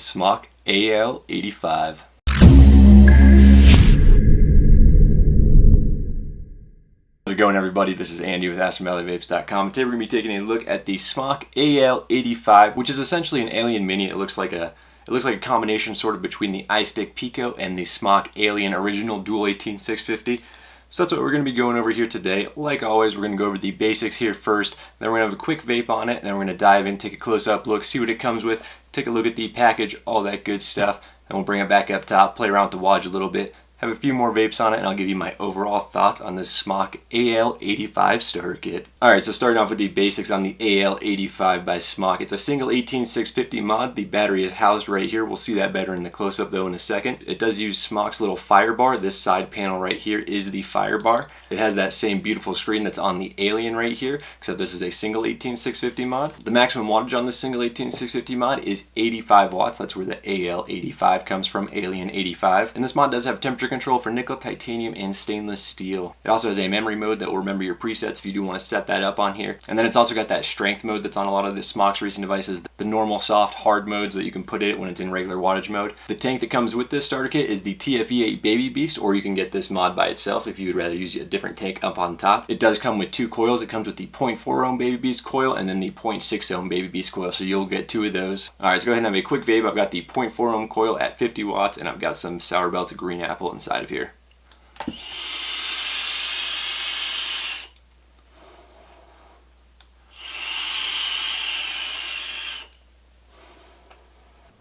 the SMOK AL85. How's it going, everybody? This is Andy with SMOK Today we're going to be taking a look at the SMOK AL85, which is essentially an Alien Mini. It looks like a combination sort of between the iStick Pico and the SMOK Alien Original Dual 18650. So that's what we're going to be going over here today. Like always, we're going to go over the basics here first, then we're going to have a quick vape on it, and then we're going to dive in, take a close-up look, see what it comes with, take a look at the package, all that good stuff, and we'll bring it back up top, play around with the watch a little bit, have a few more vapes on it, and I'll give you my overall thoughts on this SMOK AL85 Starter Kit. Alright, so starting off with the basics on the AL85 by SMOK. It's a single 18650 mod. The battery is housed right here. We'll see that better in the close-up though in a second. It does use SMOK's little fire bar. This side panel right here is the fire bar. It has that same beautiful screen that's on the Alien right here, except this is a single 18650 mod. The maximum wattage on this single 18650 mod is 85 watts. That's where the AL85 comes from, Alien 85. And this mod does have temperature control for nickel, titanium, and stainless steel. It also has a memory mode that will remember your presets if you do want to set that up on here. And then it's also got that strength mode that's on a lot of the SMOK's recent devices, the normal, soft, hard modes that you can put it when it's in regular wattage mode. The tank that comes with this starter kit is the TFE8 Baby Beast, or you can get this mod by itself if you would rather use a different tank up on top. It does come with two coils. It comes with the 0.4 ohm Baby Beast coil and then the 0.6 ohm Baby Beast coil, so you'll get two of those. Alright, let's go ahead and have a quick vape. I've got the 0.4 ohm coil at 50 watts, and I've got some Sour Belted Green Apple inside of here.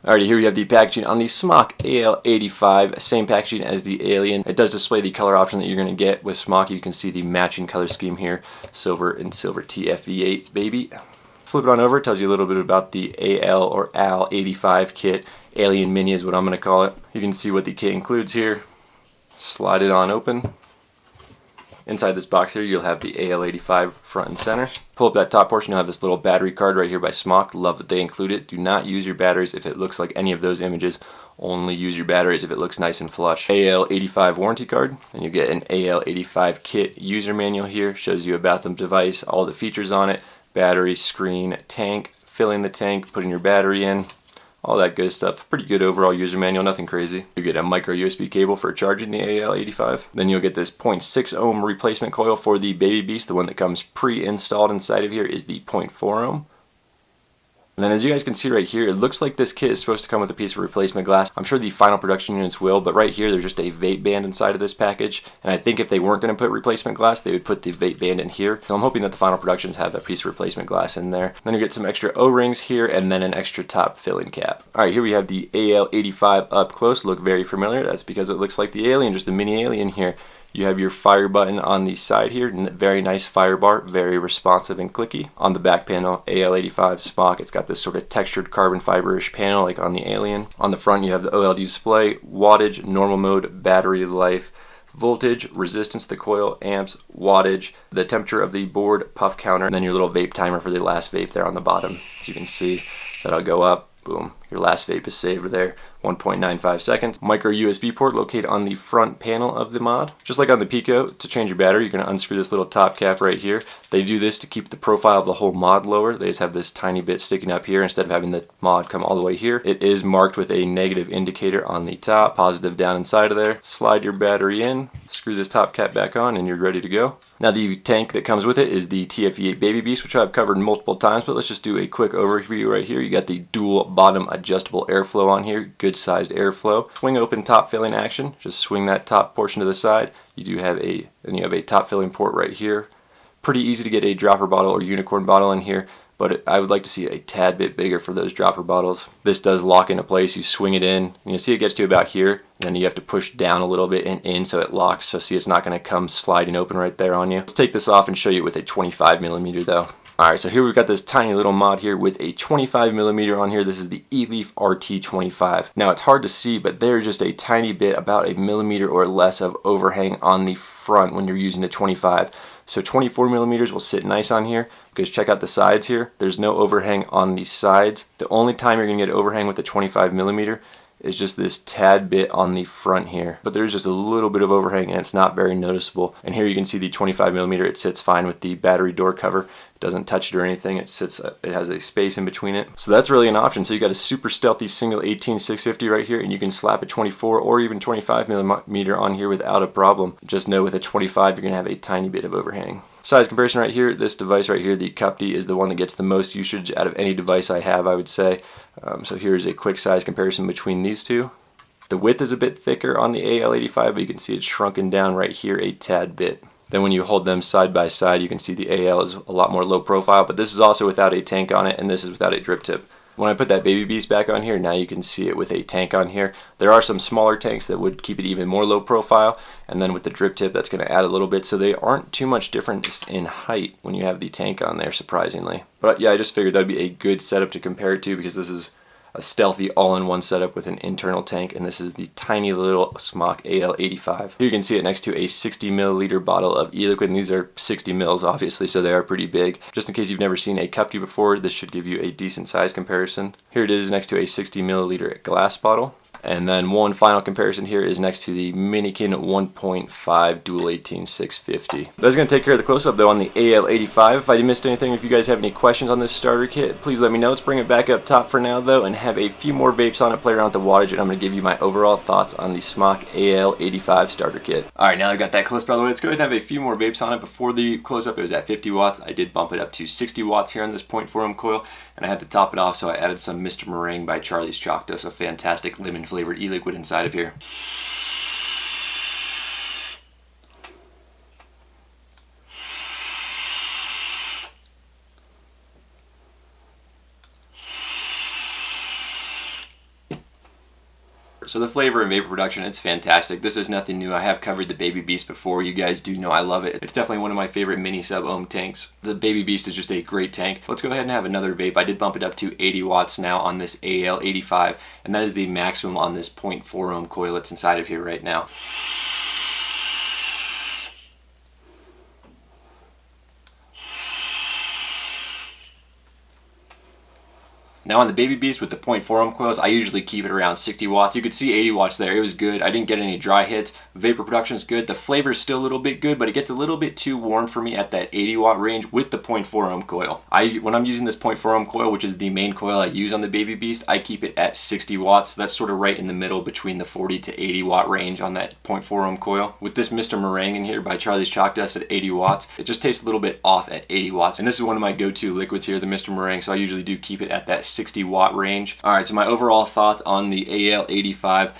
Alrighty, here we have the packaging on the SMOK AL85, same packaging as the Alien. It does display the color option that you're going to get with SMOK. You can see the matching color scheme here, silver and silver TFE8 baby. Flip it on over, it tells you a little bit about the AL or AL85 kit. Alien Mini is what I'm going to call it. You can see what the kit includes here. Slide it on open. Inside this box here, you'll have the AL85 front and center. Pull up that top portion, you'll have this little battery card right here by SMOK. Love that they include it. Do not use your batteries if it looks like any of those images. Only use your batteries if it looks nice and flush. AL85 warranty card, and you get an AL85 kit user manual here. Shows you about the device, all the features on it, battery, screen, tank, filling the tank, putting your battery in, all that good stuff. Pretty good overall user manual, nothing crazy. You get a micro USB cable for charging the AL85. Then you'll get this 0.6 ohm replacement coil for the Baby Beast. The one that comes pre-installed inside of here is the 0.4 ohm. And then as you guys can see right here, it looks like this kit is supposed to come with a piece of replacement glass. I'm sure the final production units will, but right here there's just a vape band inside of this package. And I think if they weren't going to put replacement glass, they would put the vape band in here. So I'm hoping that the final productions have that piece of replacement glass in there. Then you get some extra O-rings here and then an extra top filling cap. Alright, here we have the AL85 up close. Look very familiar. That's because it looks like the Alien, just a mini Alien here. You have your fire button on the side here, very nice fire bar, very responsive and clicky. On the back panel, AL85 SMOK, it's got this sort of textured carbon fiber-ish panel like on the Alien. On the front you have the OLED display, wattage, normal mode, battery life, voltage, resistance to the coil, amps, wattage, the temperature of the board, puff counter, and then your little vape timer for the last vape there on the bottom. As you can see, that'll go up. Boom, your last vape is saved there, 1.95 seconds. Micro USB port located on the front panel of the mod. Just like on the Pico, to change your battery, you're going to unscrew this little top cap right here. They do this to keep the profile of the whole mod lower. They just have this tiny bit sticking up here instead of having the mod come all the way here. It is marked with a negative indicator on the top, positive down inside of there. Slide your battery in, screw this top cap back on, and you're ready to go. Now the tank that comes with it is the TFE8 Baby Beast, which I've covered multiple times, but let's just do a quick overview right here. You got the dual bottom adjustable airflow on here, good sized airflow. Swing open top filling action, just swing that top portion to the side. You do have a top filling port right here. Pretty easy to get a dropper bottle or unicorn bottle in here, but I would like to see it a tad bit bigger for those dropper bottles. This does lock into place. You swing it in, and you'll see it gets to about here, and then you have to push down a little bit and in so it locks. So see, it's not going to come sliding open right there on you. Let's take this off and show you with a 25mm though. Alright, so here we've got this tiny little mod here with a 25mm on here. This is the eLeaf RT25. Now it's hard to see, but there's just a tiny bit, about a millimeter or less of overhang on the front when you're using a 25. So 24mm will sit nice on here, because check out the sides here. There's no overhang on the sides. The only time you're going to get overhang with the 25mm is just this tad bit on the front here, but there's just a little bit of overhang and it's not very noticeable. And here you can see the 25mm, it sits fine with the battery door cover. It doesn't touch it or anything. It has a space in between it. So that's really an option. So you got a super stealthy single 18-650 right here, and you can slap a 24 or even 25mm on here without a problem. Just know with a 25 you're gonna have a tiny bit of overhang. Size comparison right here, this device right here, the Cup D, is the one that gets the most usage out of any device I have, I would say. So here's a quick size comparison between these two. The width is a bit thicker on the AL85, but you can see it's shrunken down right here a tad bit. Then when you hold them side by side, you can see the AL is a lot more low profile, but this is also without a tank on it, and this is without a drip tip. When I put that Baby Beast back on here, now you can see it with a tank on here. There are some smaller tanks that would keep it even more low profile, and then with the drip tip that's going to add a little bit, so they aren't too much different in height when you have the tank on there, surprisingly. But yeah, I just figured that'd be a good setup to compare it to, because this is a stealthy all-in-one setup with an internal tank, and this is the tiny little SMOK AL85. Here you can see it next to a 60ml bottle of e-liquid, and these are 60 mils obviously, so they are pretty big. Just in case you've never seen a Cup D before, this should give you a decent size comparison. Here it is next to a 60ml glass bottle. And then one final comparison here is next to the Minikin 1.5 Dual 18-650. That's going to take care of the close-up though on the AL85. If I missed anything, if you guys have any questions on this starter kit, please let me know. Let's bring it back up top for now though and have a few more vapes on it, play around with the wattage, and I'm going to give you my overall thoughts on the SMOK AL85 starter kit. Alright, now I've got that close-up out of the way, let's go ahead and have a few more vapes on it. Before the close-up it was at 50 watts. I did bump it up to 60 watts here on this 0.4 ohm coil, and I had to top it off, so I added some Mr. Meringue by Charlie's Chalk Dust, a fantastic lemon flavored e-liquid inside of here. So the flavor and vapor production, it's fantastic. This is nothing new. I have covered the Baby Beast before. You guys do know I love it. It's definitely one of my favorite mini sub-ohm tanks. The Baby Beast is just a great tank. Let's go ahead and have another vape. I did bump it up to 80 watts now on this AL85, and that is the maximum on this 0.4 ohm coil that's inside of here right now. Now on the Baby Beast with the 0.4 ohm coils, I usually keep it around 60 watts. You could see 80 watts there. It was good. I didn't get any dry hits. Vapor production is good. The flavor is still a little bit good, but it gets a little bit too warm for me at that 80 watt range with the 0.4 ohm coil. When I'm using this 0.4 ohm coil, which is the main coil I use on the Baby Beast, I keep it at 60 watts. So that's sort of right in the middle between the 40 to 80 watt range on that 0.4 ohm coil. With this Mr. Meringue in here by Charlie's Chalk Dust at 80 watts, it just tastes a little bit off at 80 watts. And this is one of my go-to liquids here, the Mr. Meringue, so I usually do keep it at that 60 watt range. Alright, so my overall thoughts on the AL85,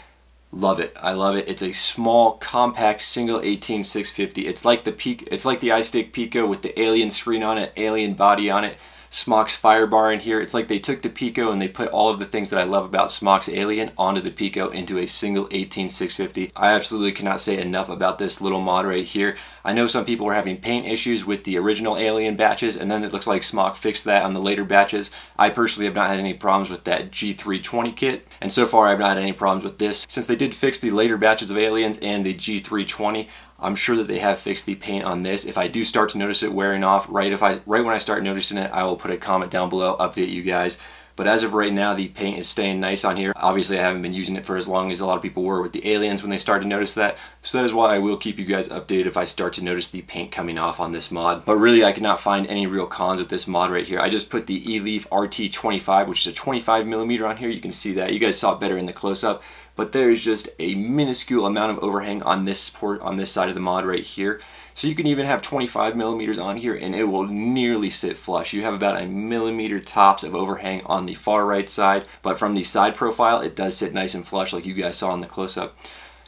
love it. I love it. It's a small, compact, single 18-650. It's like the iStick Pico with the alien screen on it, alien body on it. SMOK's fire bar in here. It's like they took the Pico and they put all of the things that I love about SMOK's Alien onto the Pico into a single 18-650. I absolutely cannot say enough about this little mod right here. I know some people were having paint issues with the original Alien batches, and then it looks like SMOK fixed that on the later batches. I personally have not had any problems with that G320 kit, and so far I've not had any problems with this. Since they did fix the later batches of Aliens and the G320, I'm sure that they have fixed the paint on this. If I do start to notice it wearing off, right when I start noticing it, I will put a comment down below, update you guys. But as of right now, the paint is staying nice on here. Obviously, I haven't been using it for as long as a lot of people were with the Aliens when they started to notice that. So that is why I will keep you guys updated if I start to notice the paint coming off on this mod. But really, I cannot find any real cons with this mod right here. I just put the eLeaf RT25, which is a 25mm on here. You can see that. You guys saw it better in the close-up. But there is just a minuscule amount of overhang on this port, on this side of the mod right here. So you can even have 25mm on here and it will nearly sit flush. You have about a millimeter tops of overhang on the far right side, but from the side profile it does sit nice and flush like you guys saw in the close-up.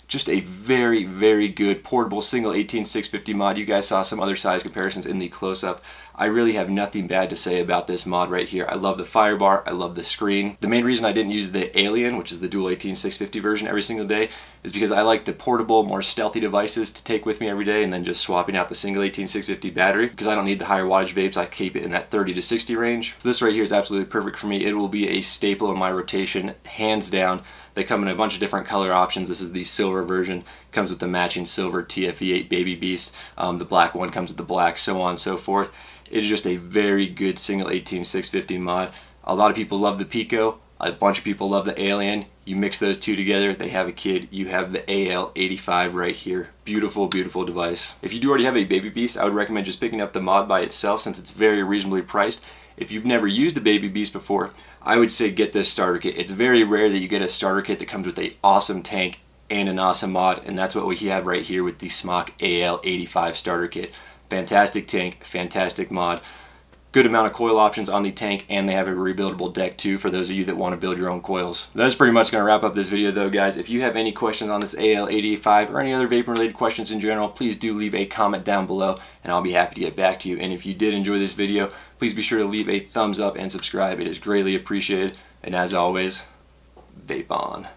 Just a very, very good portable single 18-650 mod. You guys saw some other size comparisons in the close-up. I really have nothing bad to say about this mod right here. I love the fire bar, I love the screen. The main reason I didn't use the Alien, which is the dual 18-650 version every single day, is because I like the portable, more stealthy devices to take with me every day and then just swapping out the single 18-650 battery. Because I don't need the higher wattage vapes, I keep it in that 30 to 60 range. So this right here is absolutely perfect for me. It will be a staple in my rotation, hands down. They come in a bunch of different color options. This is the silver version. Comes with the matching silver TFE8 Baby Beast. The black one comes with the black, so on and so forth. It is just a very good single 18-650 mod. A lot of people love the Pico. A bunch of people love the Alien. You mix those two together, they have a kid. You have the AL85 right here. Beautiful, beautiful device. If you do already have a Baby Beast, I would recommend just picking up the mod by itself since it's very reasonably priced. If you've never used a Baby Beast before, I would say get this starter kit. It's very rare that you get a starter kit that comes with an awesome tank and an awesome mod, and that's what we have right here with the SMOK AL85 Starter Kit. Fantastic tank, fantastic mod. Good amount of coil options on the tank, and they have a rebuildable deck too for those of you that want to build your own coils. That's pretty much going to wrap up this video though, guys. If you have any questions on this AL85 or any other vaping related questions in general, please do leave a comment down below and I'll be happy to get back to you. And if you did enjoy this video, please be sure to leave a thumbs up and subscribe. It is greatly appreciated. And as always, vape on.